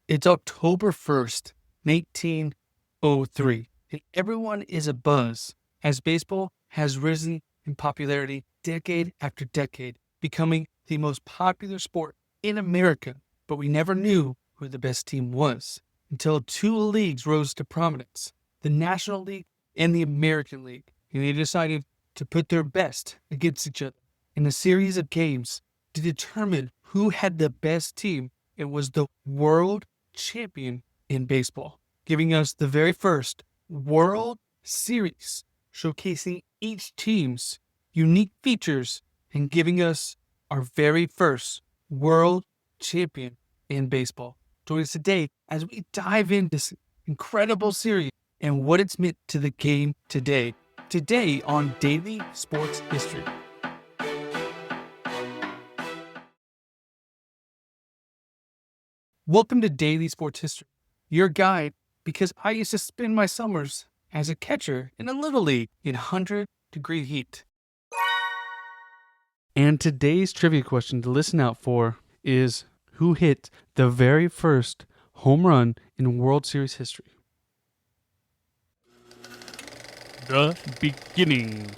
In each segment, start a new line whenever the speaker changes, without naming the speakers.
It's October 1st, 1903, and everyone is abuzz as baseball has risen in popularity decade after decade, becoming the most popular sport in America. But we never knew who the best team was until two leagues rose to prominence, the National League and the American League, and they decided to put their best against each other in a series of games to determine who had the best team and was the world champion in baseball, giving us the very first World Series, showcasing each team's unique features and giving us our very first world champion in baseball. Join us today as we dive into this incredible series and what it's meant to the game today. Today on Daily Sports History. Welcome to Daily Sports History, your guide, because I used to spend my summers as a catcher in a little league in 100-degree heat. And today's trivia question to listen out for is, who hit the very first home run in World Series history? The beginning.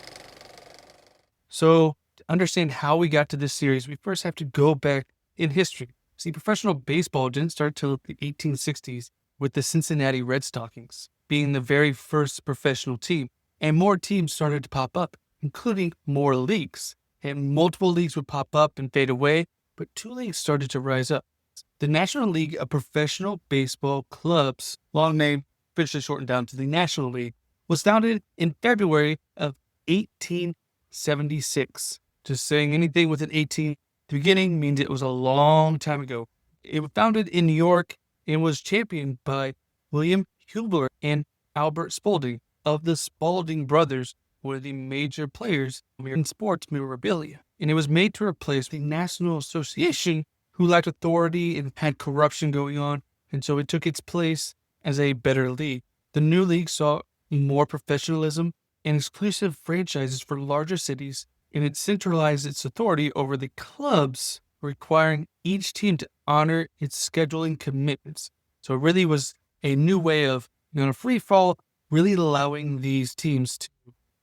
So, to understand how we got to this series, we first have to go back in history. See, professional baseball didn't start till the 1860s with the Cincinnati Red Stockings being the very first professional team, and more teams started to pop up, including more leagues. And multiple leagues would pop up and fade away, but two leagues started to rise up. The National League of Professional Baseball Clubs, long name officially shortened down to the National League, was founded in February of 1876. Just saying anything with an 18 the beginning means it was a long time ago. It was founded in New York and was championed by William Hubler and Albert Spaulding of the Spaulding brothers, were the major players in sports memorabilia. And it was made to replace the National Association, who lacked authority and had corruption going on, and so it took its place as a better league. The new league saw more professionalism and exclusive franchises for larger cities, and it centralized its authority over the clubs, requiring each team to honor its scheduling commitments. So it really was a new way of, a free fall, really allowing these teams to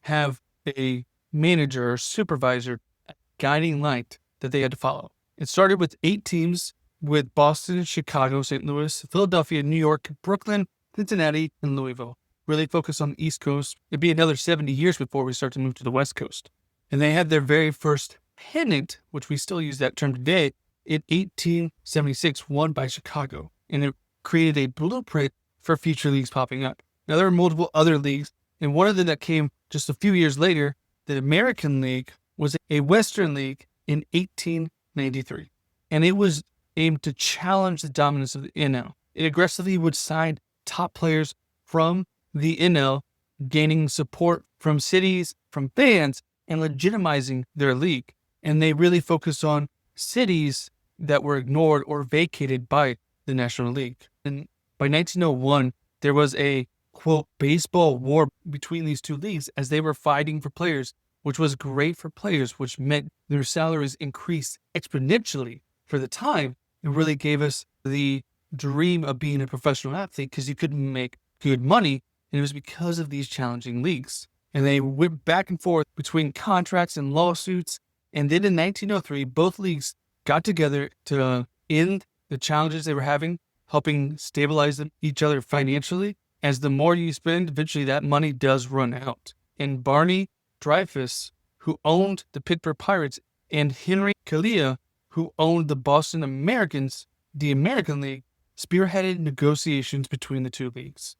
have a manager or supervisor, a guiding light that they had to follow. It started with 8 teams with Boston, Chicago, St. Louis, Philadelphia, New York, Brooklyn, Cincinnati, and Louisville. Really focused on the East Coast. It'd be another 70 years before we start to move to the West Coast. And they had their very first pennant, which we still use that term today, in 1876, won by Chicago. And it created a blueprint for future leagues popping up. Now, there were multiple other leagues, and one of them that came just a few years later, the American League, was a Western League in 1893. And it was aimed to challenge the dominance of the NL. It aggressively would sign top players from the NL, gaining support from cities, from fans, and legitimizing their league. And they really focused on cities that were ignored or vacated by the National League. And by 1901, there was a, quote, baseball war between these two leagues as they were fighting for players, which was great for players, which meant their salaries increased exponentially for the time. It really gave us the dream of being a professional athlete because you could make good money, and it was because of these challenging leagues. And they went back and forth between contracts and lawsuits. And then in 1903, both leagues got together to end the challenges they were having, helping stabilize each other financially. As the more you spend, eventually that money does run out. And Barney Dreyfuss, who owned the Pittsburgh Pirates, and Henry Kalia, who owned the Boston Americans, the American League, spearheaded negotiations between the two leagues.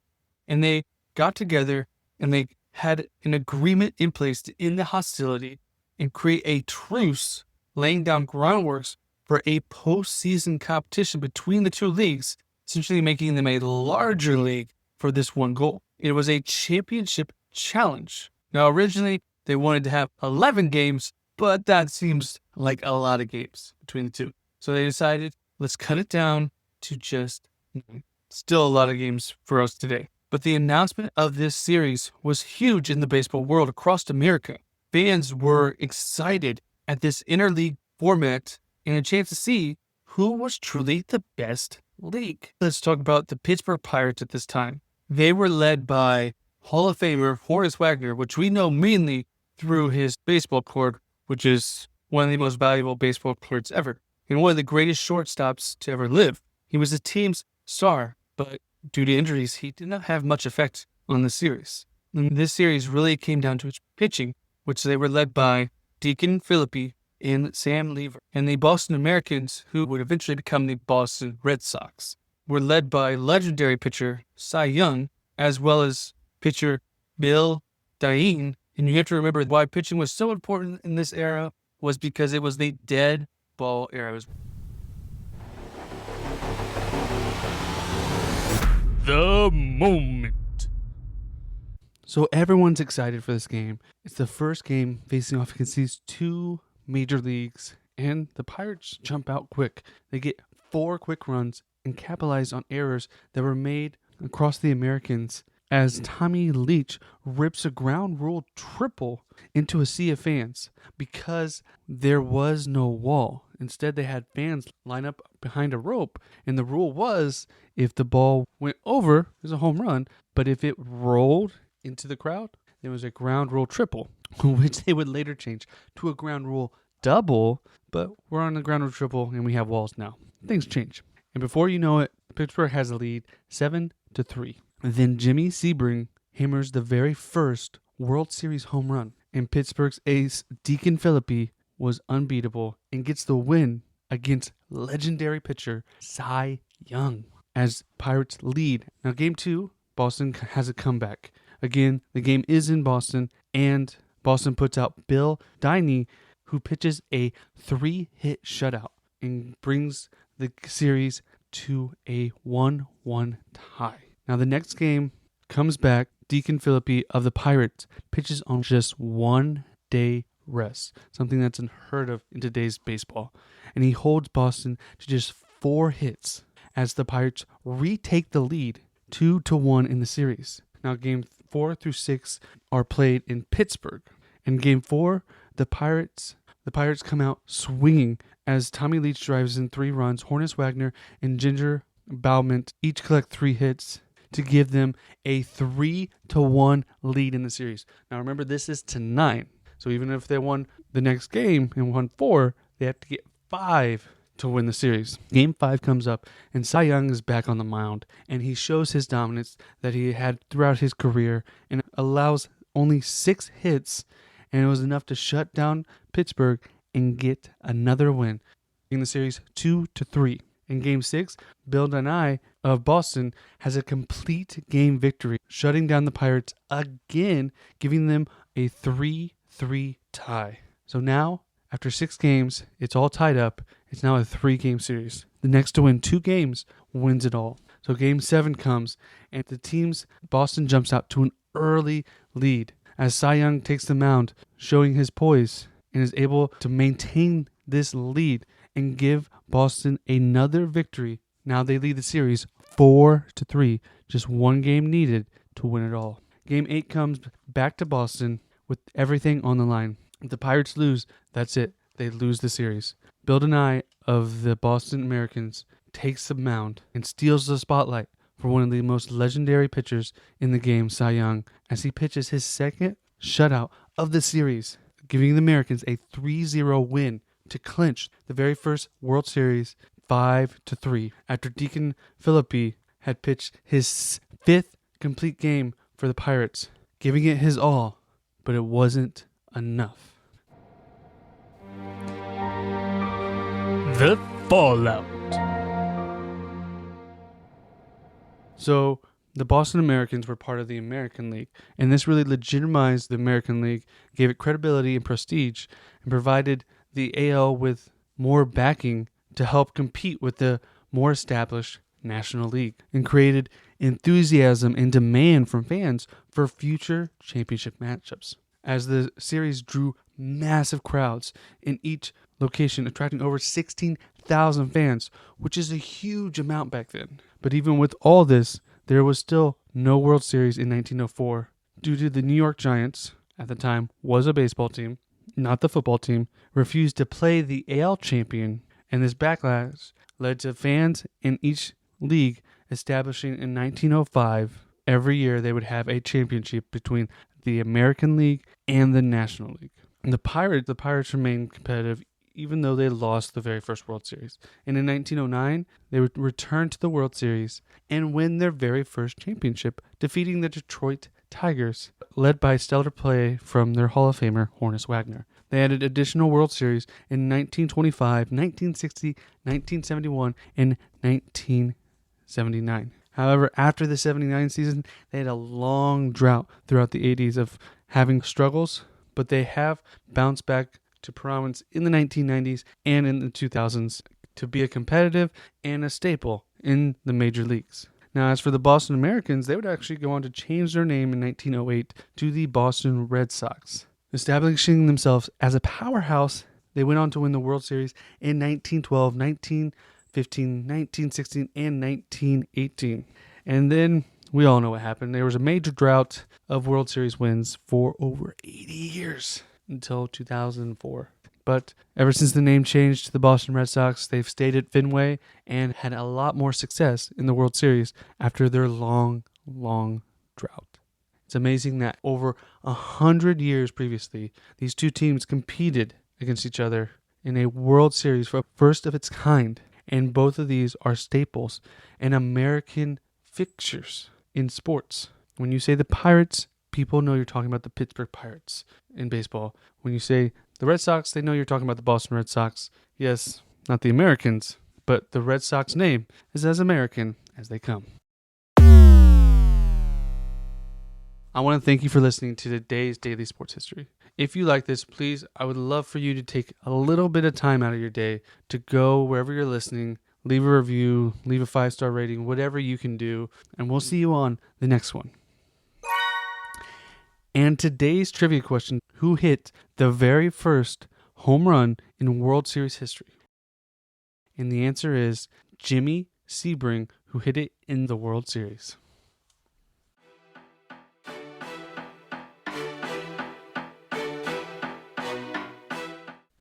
And they got together and they had an agreement in place to end the hostility and create a truce, laying down groundworks for a postseason competition between the two leagues, essentially making them a larger league for this one goal. It was a championship challenge. Now, originally, they wanted to have 11 games, but that seems like a lot of games between the two. So they decided, let's cut it down to just 9. Still a lot of games for us today. But the announcement of this series was huge in the baseball world across America. Fans were excited at this interleague format and a chance to see who was truly the best league. Let's talk about the Pittsburgh Pirates at this time. They were led by Hall of Famer Honus Wagner, which we know mainly through his baseball cord, which is one of the most valuable baseball cards ever, and one of the greatest shortstops to ever live. He was the team's star, but due to injuries, he did not have much effect on the series. And this series really came down to its pitching, which they were led by Deacon Phillippe and Sam Lever. And the Boston Americans, who would eventually become the Boston Red Sox, were led by legendary pitcher Cy Young, as well as pitcher Bill Diane. And you have to remember why pitching was so important in this era was because it was the dead ball era. The moment. So everyone's excited for this game. It's the first game facing off against these two major leagues, and the Pirates jump out quick. They get 4 quick runs and capitalize on errors that were made across the Americans as Tommy Leach rips a ground rule triple into a sea of fans because there was no wall. Instead, they had fans line up behind a rope, and the rule was if the ball went over, it was a home run, but if it rolled into the crowd, there was a ground rule triple, which they would later change to a ground rule double, but we're on the ground rule triple, and we have walls now. Things change. And before you know it, Pittsburgh has a lead 7-3. Then Jimmy Sebring hammers the very first World Series home run, and Pittsburgh's ace Deacon Phillippe was unbeatable and gets the win against legendary pitcher Cy Young as Pirates lead. Now game 2, Boston has a comeback. Again, the game is in Boston, and Boston puts out Bill Diane, who pitches a 3-hit shutout and brings the series to a 1-1 tie. Now the next game comes back. Deacon Phillippe of the Pirates pitches on just 1 day rest, something that's unheard of in today's baseball. And he holds Boston to just 4 hits as the Pirates retake the lead 2-1 in the series. Now games 4 through 6 are played in Pittsburgh. In game 4, the Pirates come out swinging as Tommy Leach drives in 3 runs. Honus Wagner and Ginger Baument each collect 3 hits to give them a 3-1 lead in the series. Now remember, this is to 9. So even if they won the next game and won 4, they have to get 5 to win the series. Game 5 comes up, and Cy Young is back on the mound, and he shows his dominance that he had throughout his career and allows only 6 hits, and it was enough to shut down Pittsburgh and get another win in the series 2-3. In Game 6, Bill Diane of Boston has a complete game victory, shutting down the Pirates again, giving them a 3-3 tie. So now, after 6 games, it's all tied up. It's now a 3-game series. The next to win 2 games wins it all. So Game 7 comes, and the team's Boston jumps out to an early lead as Cy Young takes the mound, showing his poise, and is able to maintain this lead and give Boston another victory. Now they lead the series 4-3, just 1 game needed to win it all. Game 8 comes back to Boston with everything on the line. If the Pirates lose, that's it. They lose the series. Bill Diane of the Boston Americans takes the mound and steals the spotlight for one of the most legendary pitchers in the game, Cy Young, as he pitches his second shutout of the series, giving the Americans a 3-0 win to clinch the very first World Series 5-3 after Deacon Phillippe had pitched his 5th complete game for the Pirates, giving it his all, but it wasn't enough. The fallout. So the Boston Americans were part of the American League, and this really legitimized the American League, gave it credibility and prestige, and provided the AL with more backing to help compete with the more established National League, and created enthusiasm and demand from fans for future championship matchups. As the series drew massive crowds in each location, attracting over 16,000 fans, which is a huge amount back then. But even with all this, there was still no World Series in 1904 due to the New York Giants, at the time was a baseball team, not the football team, refused to play the AL champion, and this backlash led to fans in each
league establishing in 1905. Every year they would have a championship between the American League and the National League. And the Pirates remained competitive even though they lost the very first World Series. And in 1909, they would return to the World Series and win their very first championship, defeating the Detroit Tigers, led by stellar play from their Hall of Famer, Honus Wagner. They added additional World Series in 1925, 1960, 1971, and 1979. However, after the 79 season, they had a long drought throughout the 80s of having struggles, but they have bounced back to prominence in the 1990s and in the 2000s to be a competitive and a staple in the major leagues. Now, as for the Boston Americans, they would actually go on to change their name in 1908 to the Boston Red Sox. Establishing themselves as a powerhouse, they went on to win the World Series in 1912, 1915, 1916, and 1918. And then we all know what happened. There was a major drought of World Series wins for over 80 years until 2004. But ever since the name changed to the Boston Red Sox, they've stayed at Fenway and had a lot more success in the World Series after their long drought. It's amazing that over 100 years previously, these two teams competed against each other in a World Series for first of its kind. And both of these are staples and American fixtures in sports. When you say the Pirates, people know you're talking about the Pittsburgh Pirates in baseball. When you say the Red Sox, they know you're talking about the Boston Red Sox. Yes, not the Americans, but the Red Sox name is as American as they come. I want to thank you for listening to today's Daily Sports History. If you like this, please, I would love for you to take a little bit of time out of your day to go wherever you're listening, leave a review, leave a 5-star rating, whatever you can do, and we'll see you on the next one. And today's trivia question, who hit the very first home run in World Series history? And the answer is Jimmy Sebring, who hit it in the World Series.